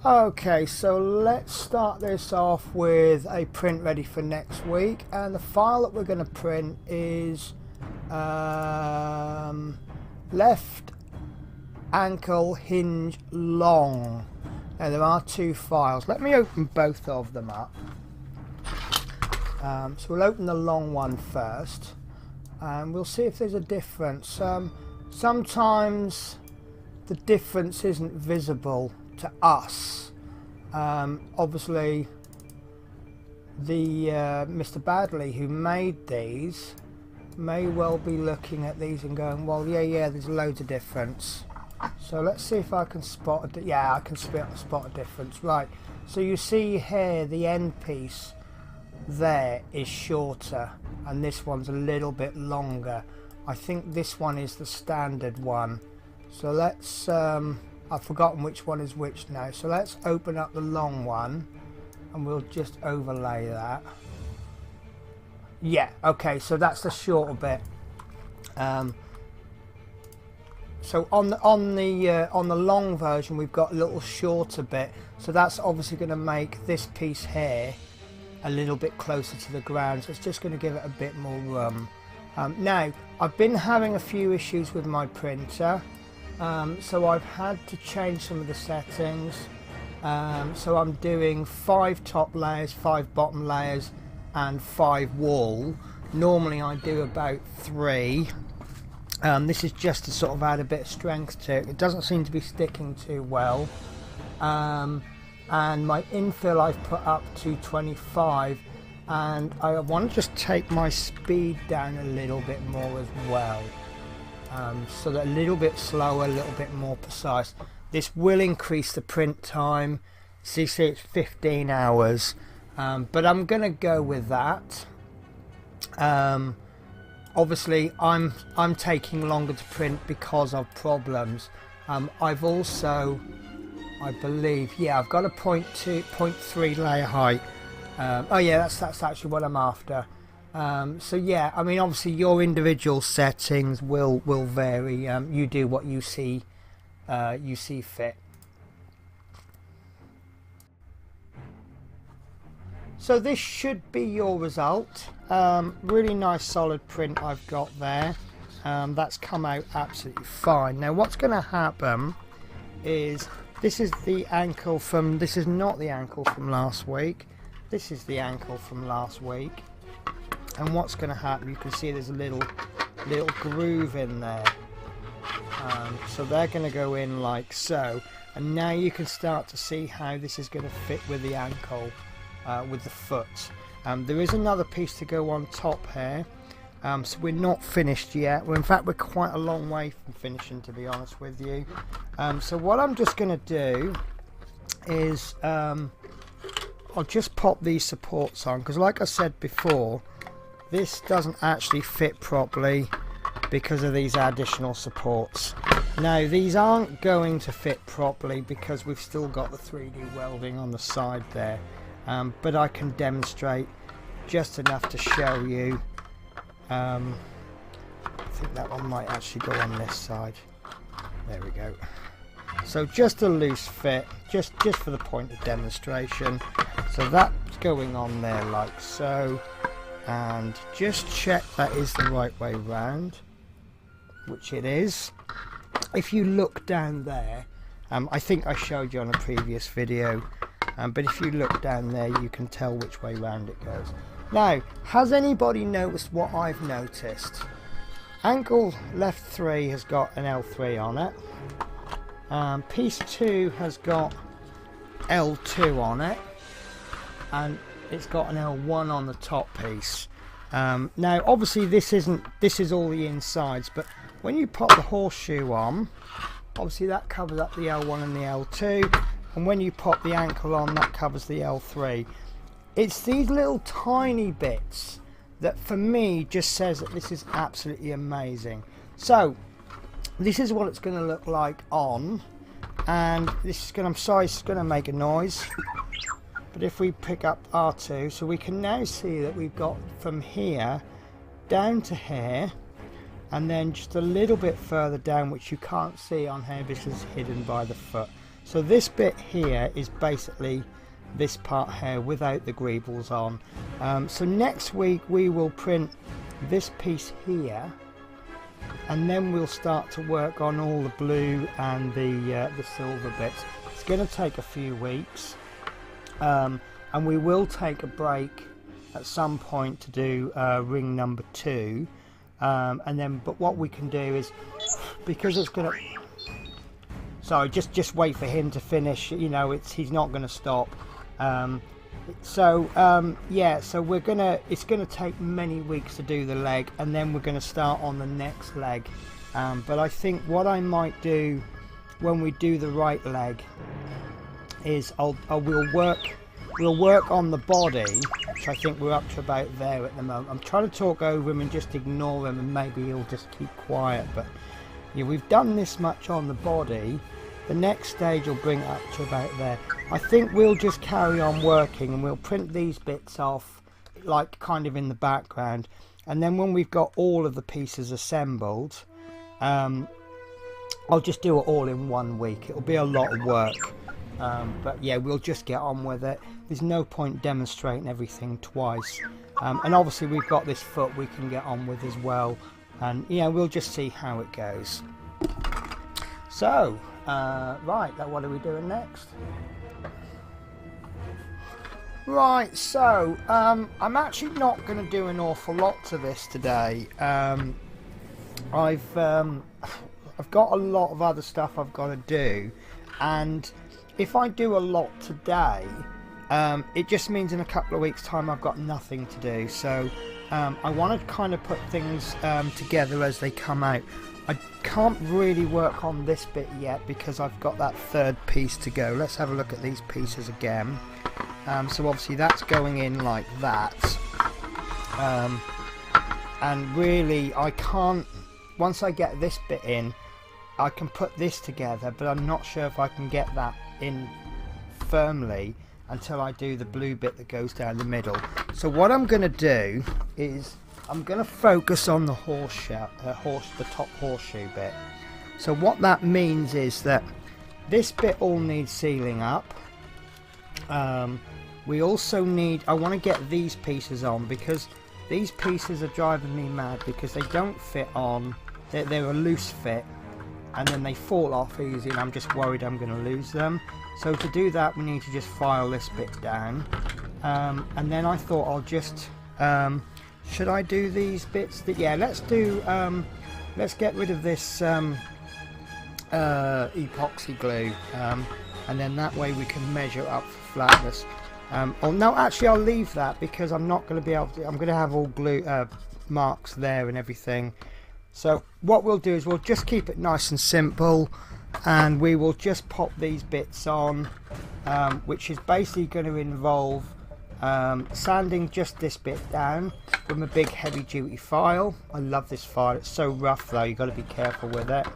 Okay, so let's start this off with a print ready for next week, and the file that we're going to print is left ankle hinge long. Now there are two files. Let me open both of them up. So we'll open the long one first and we'll see if there's a difference. Sometimes the difference isn't visible to us. Obviously the Mr. Badley who made these may well be looking at these and going, well, yeah, there's loads of difference. So let's see if I can spot a yeah, I can spot a difference. Right, so you see here the end piece there is shorter and this one's a little bit longer. I think this one is the standard one. So let's I've forgotten which one is which now, so let's open up the long one and we'll just overlay that. Yeah, okay, so that's the shorter bit. So on the long version we've got a little shorter bit, so that's obviously going to make this piece here a little bit closer to the ground, so it's just going to give it a bit more room. Now I've been having a few issues with my printer, so I've had to change some of the settings. So I'm doing 5 top layers, 5 bottom layers and 5 wall. Normally I do about 3. This is just to sort of add a bit of strength to it. It doesn't seem to be sticking too well. And my infill I've put up to 25, and I want to just take my speed down a little bit more as well. So that a little bit slower, a little bit more precise. This will increase the print time. So you see it's 15 hours, but I'm going to go with that. Obviously I'm taking longer to print because of problems. I've also, I believe, yeah, I've got a 0.3 layer height. Oh yeah, that's actually what I'm after. So yeah, I mean obviously your individual settings will vary. You do what you see fit. So this should be your result. Really nice solid print I've got there. That's come out absolutely fine. Now what's going to happen is this is the ankle from, this is not the ankle from last week. This is the ankle from last week. And what's going to happen, you can see there's a little groove in there. So they're going to go in like so. And now you can start to see how this is going to fit with the ankle, with the foot. There is another piece to go on top here. So we're not finished yet. Well, in fact, we're quite a long way from finishing, to be honest with you. So what I'm just going to do is I'll just pop these supports on, because like I said before, this doesn't actually fit properly because of these additional supports. Now these aren't going to fit properly because we've still got the 3D welding on the side there, but I can demonstrate just enough to show you. I think that one might actually go on this side. There we go. So just a loose fit, just for the point of demonstration. So that's going on there like so, and just check that is the right way round, which it is. If you look down there, I think I showed you on a previous video, but if you look down there you can tell which way round it goes. Now, has anybody noticed what I've noticed? Ankle left 3 has got an L3 on it. Piece 2 has got L2 on it, and it's got an L1 on the top piece. Now obviously this is all the insides, but when you pop the horseshoe on, obviously that covers up the L1 and the L2, and when you pop the ankle on, that covers the L3. It's these little tiny bits that for me just says that this is absolutely amazing. So this is what it's going to look like on, and this is going to, I'm sorry, it's going to make a noise, but if we pick up R2, so we can now see that we've got from here down to here, and then just a little bit further down, which you can't see on here because it's hidden by the foot. So this bit here is basically this part here without the greebles on. So next week we will print this piece here, and then we'll start to work on all the blue and the silver bits. It's going to take a few weeks, and we will take a break at some point to do ring number 2, and then but what we can do is, because it's going to, sorry, just wait for him to finish, you know, he's not going to stop. Yeah, so we're gonna, it's gonna take many weeks to do the leg, and then we're gonna start on the next leg. But I think what I might do when we do the right leg is we'll work on the body, which I think we're up to about there at the moment. I'm trying to talk over him and just ignore him, and maybe he'll just keep quiet. But yeah, we've done this much on the body. The next stage will bring it up to about there. I think we'll just carry on working, and we'll print these bits off like kind of in the background, and then when we've got all of the pieces assembled, I'll just do it all in 1 week. It'll be a lot of work, but yeah, we'll just get on with it. There's no point demonstrating everything twice, and obviously we've got this foot we can get on with as well, and yeah, we'll just see how it goes. So right, what are we doing next? Right, so I'm actually not going to do an awful lot to this today. I've got a lot of other stuff I've got to do, and if I do a lot today, it just means in a couple of weeks' time I've got nothing to do. So I want to kind of put things together as they come out. I can't really work on this bit yet because I've got that third piece to go. Let's have a look at these pieces again. So obviously that's going in like that, and really I can't, once I get this bit in, I can put this together, but I'm not sure if I can get that in firmly until I do the blue bit that goes down the middle. So what I'm going to do is I'm going to focus on the the top horseshoe bit. So what that means is that this bit all needs sealing up. We also need, I want to get these pieces on, because these pieces are driving me mad because they don't fit on, they're a loose fit, and then they fall off easy, and I'm just worried I'm going to lose them. So to do that we need to just file this bit down, and then I thought I'll just should I do these bits? Yeah, let's do let's get rid of this epoxy glue, and then that way we can measure up for flatness. Oh no, actually I'll leave that, because I'm not going to be able to, I'm going to have all glue marks there and everything. So what we'll do is we'll just keep it nice and simple, and we will just pop these bits on, which is basically going to involve sanding just this bit down with my big heavy duty file. I love this file, it's so rough though, you've got to be careful with it.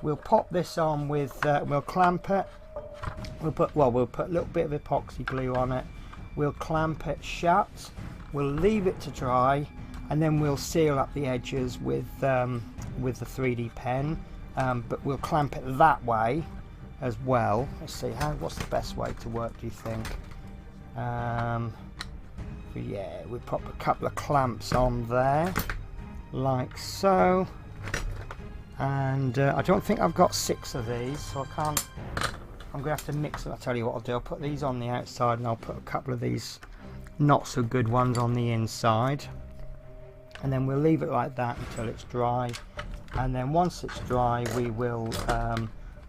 We'll pop this on with, we'll clamp it. We'll put a little bit of epoxy glue on it. We'll clamp it shut. We'll leave it to dry, and then we'll seal up the edges with the 3D pen. But we'll clamp it that way as well. Let's see, what's the best way to work, do you think? Yeah, we'll pop a couple of clamps on there, like so. And I don't think I've got 6 of these, so I can't. I'm going to have to mix them. I'll tell you what I'll do. I'll put these on the outside, and I'll put a couple of these not so good ones on the inside. And then we'll leave it like that until it's dry. And then once it's dry, we will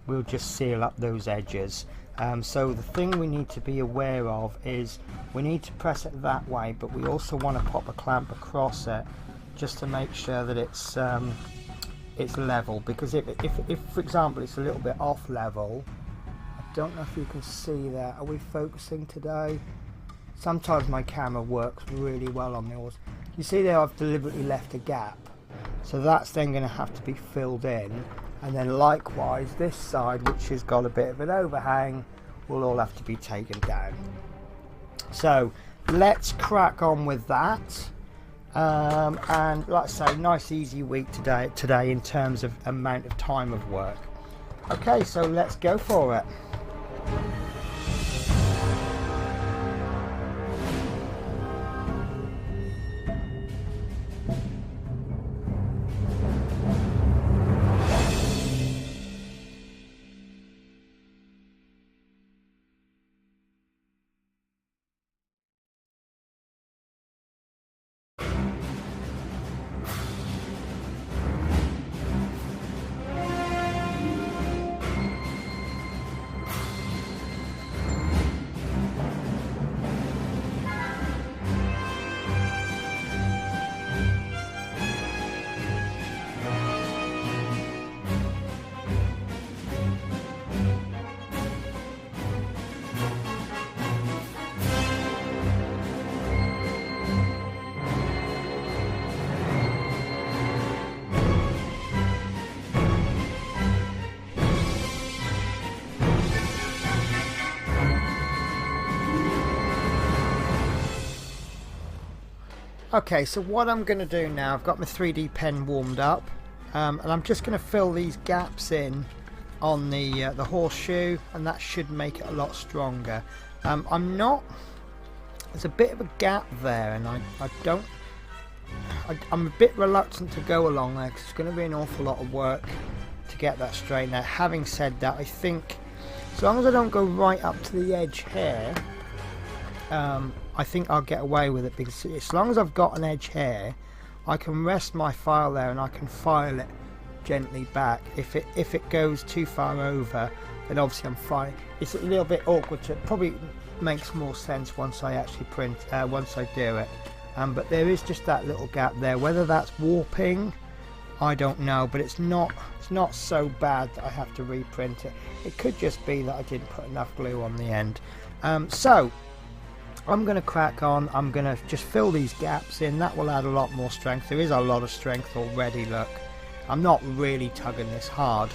we'll just seal up those edges. So the thing we need to be aware of is we need to press it that way, but we also want to pop a clamp across it just to make sure that it's level. Because if for example it's a little bit off level, I don't know if you can see that. Are we focusing today? Sometimes my camera works really well on yours. You see there I've deliberately left a gap, so that's then going to have to be filled in, and then likewise this side, which has got a bit of an overhang, will all have to be taken down. So let's crack on with that, and like I say, nice easy week today in terms of amount of time of work. Okay, so let's go for it. Okay, so what I'm going to do now, I've got my 3D pen warmed up, and I'm just going to fill these gaps in on the horseshoe, and that should make it a lot stronger. There's a bit of a gap there, and I'm a bit reluctant to go along there because it's going to be an awful lot of work to get that straight. Now, having said that, I think as long as I don't go right up to the edge here, I think I'll get away with it, because as long as I've got an edge here, I can rest my file there and I can file it gently back. If it goes too far over, then obviously I'm fine. It's a little bit awkward. It probably makes more sense once I actually print, once I do it. But there is just that little gap there. Whether that's warping, I don't know, but it's not so bad that I have to reprint it. It could just be that I didn't put enough glue on the end. So I'm going to crack on. I'm going to just fill these gaps in. That will add a lot more strength. There is a lot of strength already, look. I'm not really tugging this hard,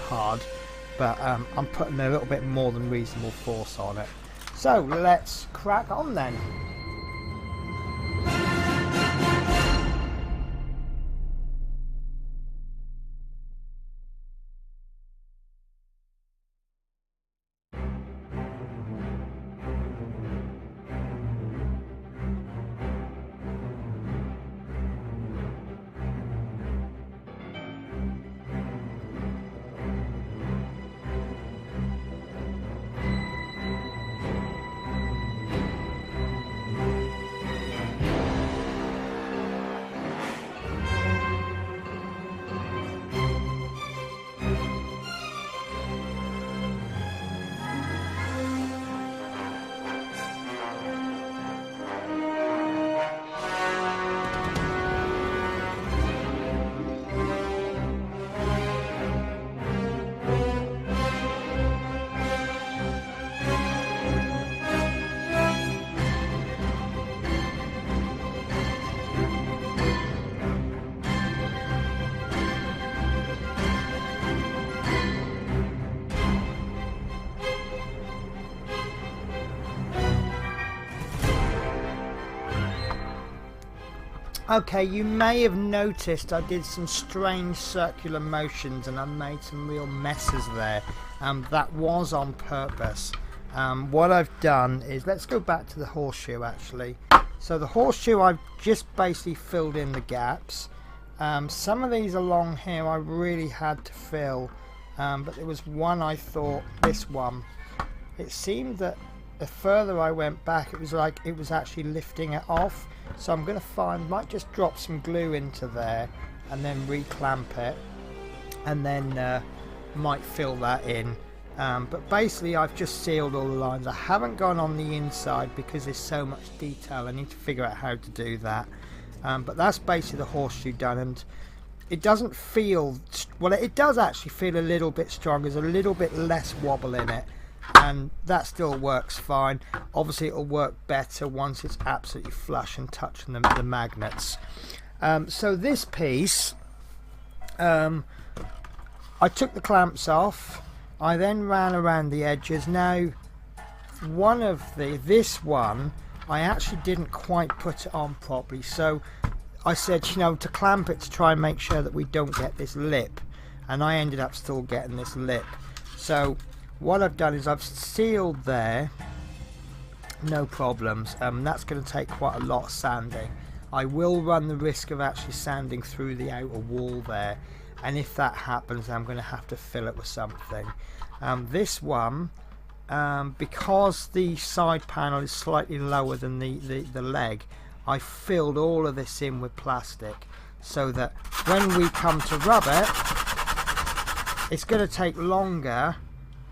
but I'm putting a little bit more than reasonable force on it. So let's crack on then. Okay, you may have noticed I did some strange circular motions and I made some real messes there. That was on purpose. What I've done is, let's go back to the horseshoe actually. So the horseshoe, I've just basically filled in the gaps. Some of these along here I really had to fill, but there was one I thought, this one, it seemed that the further I went back, it was like it was actually lifting it off. So I'm going to might just drop some glue into there and then reclamp it, and then might fill that in. But basically I've just sealed all the lines. I haven't gone on the inside because there's so much detail. I need to figure out how to do that. But that's basically the horseshoe done, and it doesn't feel, well, it does actually feel a little bit stronger. There's a little bit less wobble in it, and that still works fine. Obviously it'll work better once it's absolutely flush and touching the magnets. So this piece, I took the clamps off. I then ran around the edges. Now this one I actually didn't quite put it on properly, so I said, you know, to clamp it, to try and make sure that we don't get this lip, and I ended up still getting this lip. So what I've done is I've sealed there, no problems. That's going to take quite a lot of sanding. I will run the risk of actually sanding through the outer wall there, and if that happens I'm going to have to fill it with something. This one, because the side panel is slightly lower than the leg, I filled all of this in with plastic so that when we come to rub it, it's going to take longer,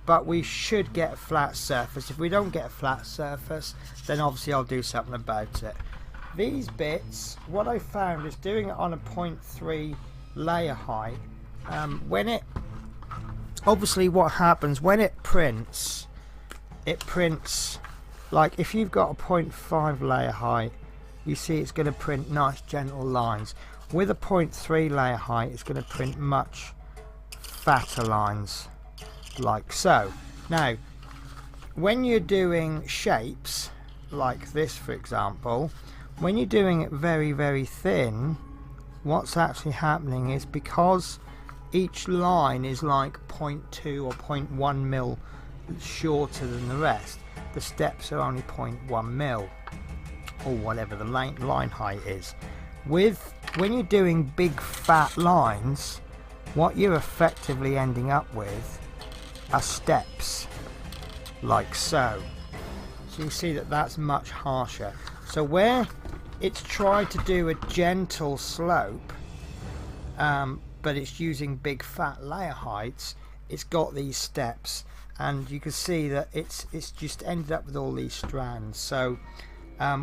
but we should get a flat surface. If we don't get a flat surface, then obviously I'll do something about it. These bits, what I found is doing it on a 0.3 layer height, when it, obviously what happens when it prints like if you've got a 0.5 layer height, you see it's going to print nice gentle lines. With a 0.3 layer height, it's going to print much fatter lines, like so. Now when you're doing shapes like this, for example, when you're doing it very, very thin, what's actually happening is, because each line is like 0.2 or 0.1 mil shorter than the rest, the steps are only 0.1 mil or whatever the line height is. When you're doing big fat lines, what you're effectively ending up with are steps like so. So you see that that's much harsher. So where it's tried to do a gentle slope, but it's using big fat layer heights, it's got these steps, and you can see that it's just ended up with all these strands. So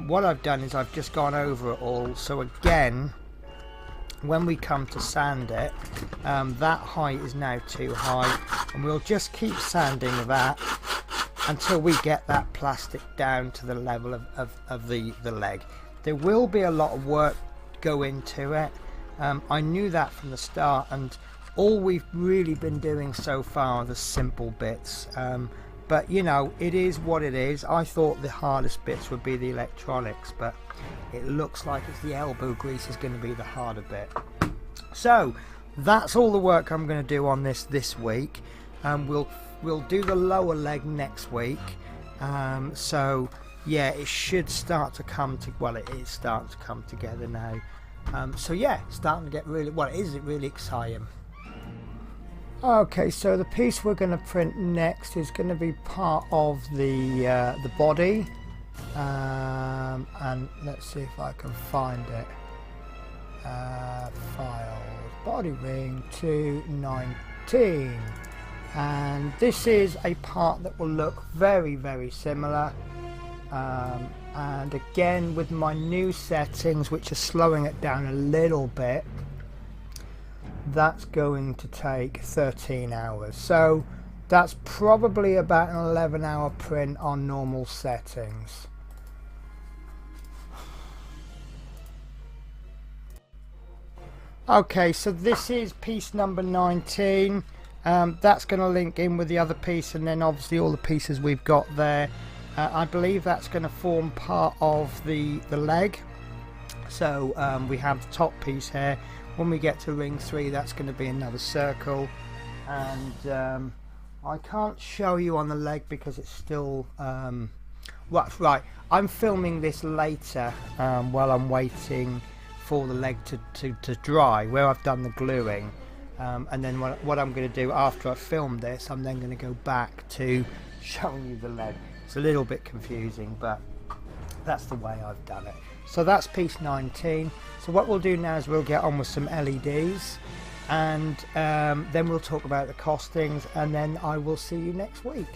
what I've done is I've just gone over it all, so again when we come to sand it, that height is now too high, and we'll just keep sanding that until we get that plastic down to the level of the leg. There will be a lot of work go into it. I knew that from the start, and all we've really been doing so far are the simple bits, but you know, it is what it is. I thought the hardest bits would be the electronics, but it looks like it's the elbow grease is going to be the harder bit. So that's all the work I'm going to do on this week. We'll do the lower leg next week. So yeah, it should start to come to, well, it is starting to come together now. So yeah, starting to get really, well, it is really exciting. Okay, so the piece we're going to print next is going to be part of the body, and let's see if I can find it. Files, body ring 219, and this is a part that will look very, very similar. And again, with my new settings, which are slowing it down a little bit, that's going to take 13 hours. So that's probably about an 11-hour print on normal settings. Okay, so this is piece number 19. That's going to link in with the other piece, and then obviously all the pieces we've got there. I believe that's going to form part of the leg. So we have the top piece here. When we get to ring 3, that's going to be another circle, and I can't show you on the leg because it's still right. I'm filming this later while I'm waiting for the leg to dry, where I've done the gluing, and then what I'm going to do after I film this, I'm then going to go back to showing you the leg. It's a little bit confusing, but that's the way I've done it. So that's piece 19. So what we'll do now is we'll get on with some LEDs, and then we'll talk about the costings, and then I will see you next week.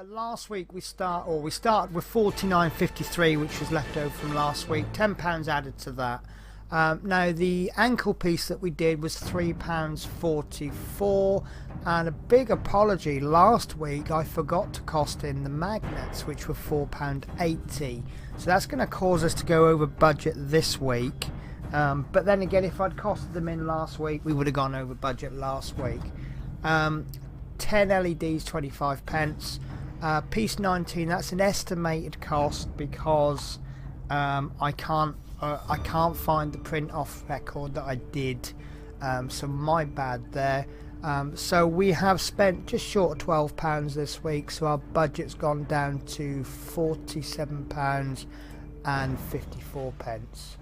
Last week we started with 49.53, which was left over from last week. £10 added to that. Now the ankle piece that we did was £3.44, and a big apology, last week I forgot to cost in the magnets, which were £4.80, so that's going to cause us to go over budget this week. But then again, if I'd costed them in last week, we would have gone over budget last week. 10 LEDs, 25 pence. Piece 19, that's an estimated cost because I can't find the print off record that I did, so my bad there. So we have spent just short of £12 this week, so our budget's gone down to £47.54.